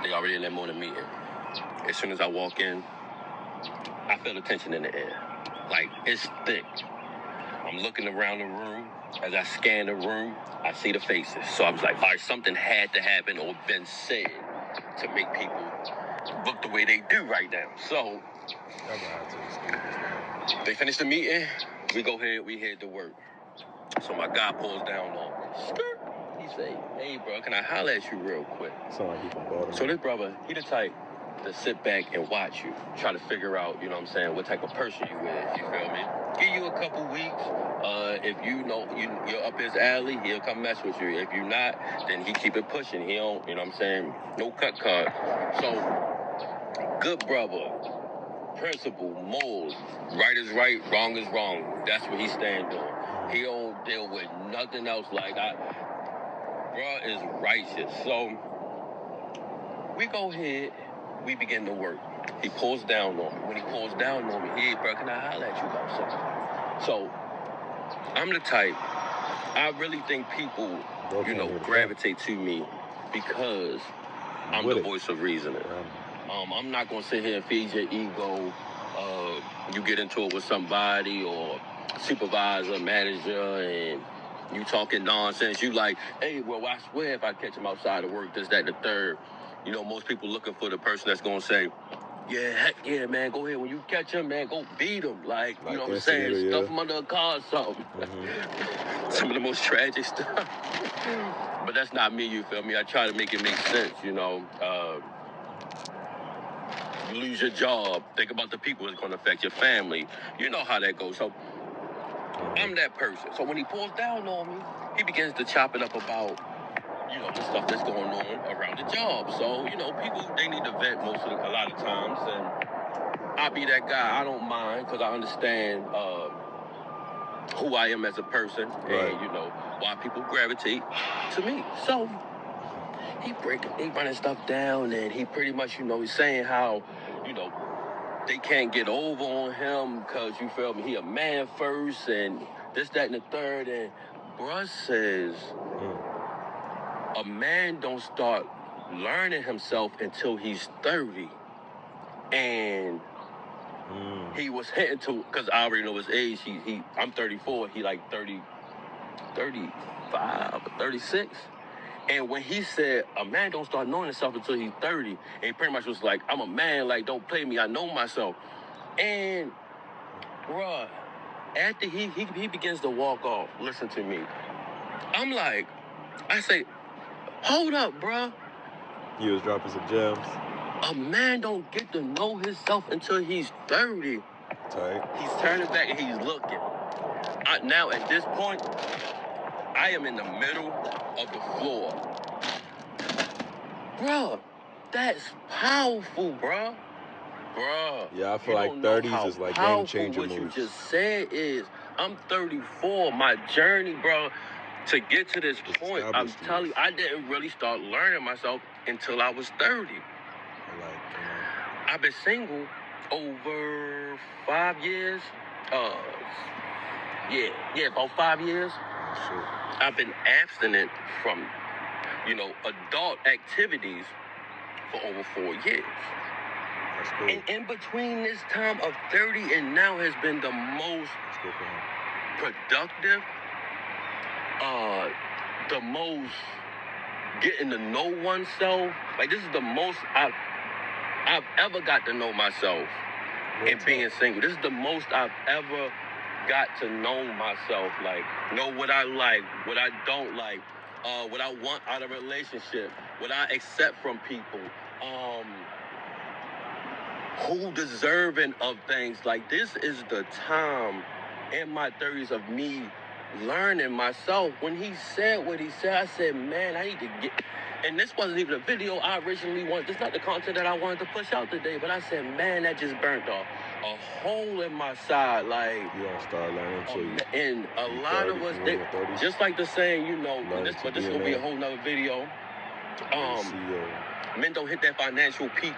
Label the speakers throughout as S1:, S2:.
S1: They already in that morning meeting. As soon as I walk in, I feel the tension in the air. Like, it's thick. I'm looking around the room. As I scan the room, I see the faces. So I was like, all right, something had to happen or been said to make people look the way they do right now. So they finish the meeting. We go ahead, we head to work. So my guy pulls down on me. Skirt. He say, hey, bro, can I holler at you real quick?
S2: Sound like he from Baltimore.
S1: So this brother, he the type to sit back and watch you, try to figure out, you know what I'm saying, what type of person you is, you feel me? Give you a couple weeks. If you know you're up his alley, he'll come mess with you. If you're not, then he keep it pushing. He don't, you know what I'm saying, no cut card. So, good brother, principle, morals, right is right, wrong is wrong. That's what he stand on. He don't deal with nothing else like bruh is righteous. So, we go ahead, we begin to work. He pulls down on me. When he pulls down on me, hey, bro, can I holler at you about something? So, I'm the type, I really think people, gravitate to me because I'm the voice of reasoning. I'm not going to sit here and feed your ego. You get into it with somebody or supervisor, manager, and you talking nonsense. You like, hey, well, I swear if I catch him outside of work, this, that, and the third. You know, most people looking for the person that's going to say, yeah, heck yeah, man, go ahead. When you catch him, man, go beat him. Like you know what I'm saying? Stuff him under a car or something. Mm-hmm. Some of the most tragic stuff. But that's not me, you feel me? I try to make it make sense, you know. You lose your job. Think about the people it's going to affect, your family. You know how that goes. So I'm that person. So when he pulls down on me, he begins to chop it up about, you know, the stuff that's going on around the job. So, you know, people, they need to vet a lot of times. And I be that guy. I don't mind because I understand who I am as a person. Right. And, you know, why people gravitate to me. So he running stuff down, and he pretty much, you know, he's saying how, you know, they can't get over on him because, you feel me, he a man first and this, that, and the third. And bruh says, a man don't start learning himself until he's 30. And he was hitting to, because I already know his age. I'm 34. He like 30, 35, 36. And when he said, a man don't start knowing himself until he's 30, and he pretty much was like, I'm a man, like, don't play me, I know myself. And, bruh, after he begins to walk off, listen to me, I'm like, I say, hold up, bruh.
S2: You was dropping some gems.
S1: A man don't get to know himself until he's 30.
S2: Tight.
S1: He's turning back and he's looking. Now, at this point, I am in the middle of the floor. Bruh, that's powerful, bruh. Bruh.
S2: Yeah, I feel like 30s is like game changer moves.
S1: What you just said is, I'm 34. My journey, bro, to get to this point, I'm telling you, I didn't really start learning myself until I was 30. I've been single over 5 years. About 5 years.
S2: Sure.
S1: I've been abstinent from, you know, adult activities for over 4 years.
S2: That's cool.
S1: And in between this time of 30 and now has been the most productive, the most getting to know oneself. Like, this is the most I've ever got to know myself and being single. This is the most I've ever got to know myself. Like, know what I like, what I don't like, what I want out of a relationship, what I accept from people, who deserving of things. Like, this is the time in my 30s of me learning myself. When he said what he said, I said, man, I need to get... And this wasn't even a video I originally wanted. This is not the content that I wanted to push out today. But I said, man, that just burnt off a hole in my side. Like,
S2: you don't start learning until you...
S1: And a lot of us, just like the saying, you know, but this will be a whole nother video. Men don't hit that financial peak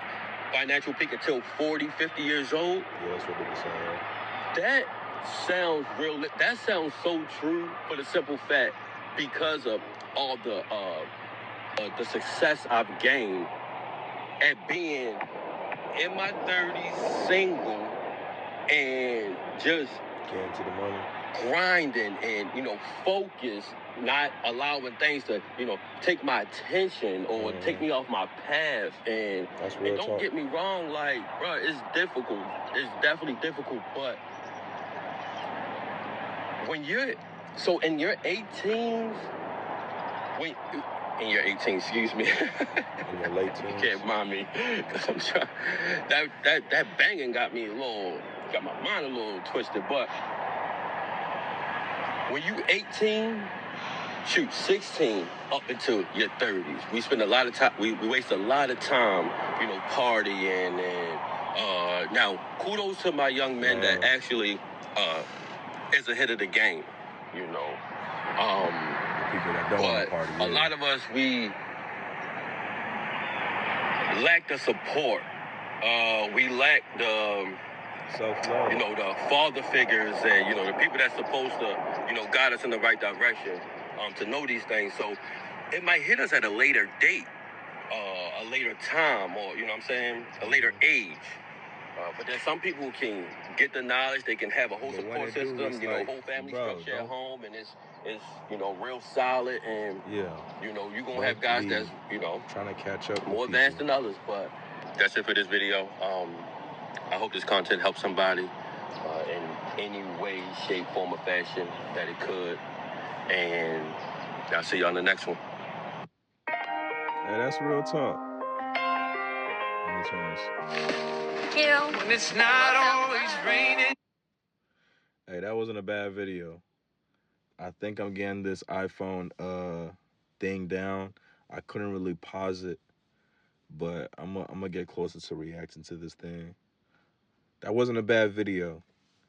S1: until 40, 50 years old.
S2: Yeah, that's what they were saying.
S1: That sounds real. That sounds so true for the simple fact, because of all the success I've gained at being in my 30s, single, and just
S2: Getting to the money.
S1: grinding and, you know, focused, not allowing things to, you know, take my attention or take me off my path. And,
S2: That's real
S1: don't
S2: talk.
S1: get me wrong, like, bro, it's difficult. It's definitely difficult, but when you're, so in your 18s, in your 18, excuse me.
S2: In your late teens.
S1: You can't mind me, because I'm trying, that banging got my mind a little twisted, but when you 18, shoot, 16 up into your 30s, we spend a lot of time, we waste a lot of time, you know, partying, and now kudos to my young men that actually is ahead of the game, you know.
S2: People that don't want to party.
S1: A lot of us, we lack the support. We lack the
S2: self-love.
S1: You know, the father figures and, you know, the people that's supposed to, you know, guide us in the right direction, to know these things. So it might hit us at a later date, a later time, or, you know what I'm saying, a later age. But there's some people who can get the knowledge, they can have a whole support system, you know, whole family structure at home, and it's you know, real solid, and you know, you're gonna have guys that's, you know,
S2: trying to catch up,
S1: more advanced than others. But that's it for this video. I hope this content helps somebody in any way, shape, form, or fashion that it could. And I'll see you on the next one.
S2: Hey, that's real talk. Let me turn this.
S3: When it's not always raining.
S2: Hey, that wasn't a bad video. I think I'm getting this iPhone thing down. I couldn't really pause it, but I'm gonna get closer to reacting to this thing. That wasn't a bad video.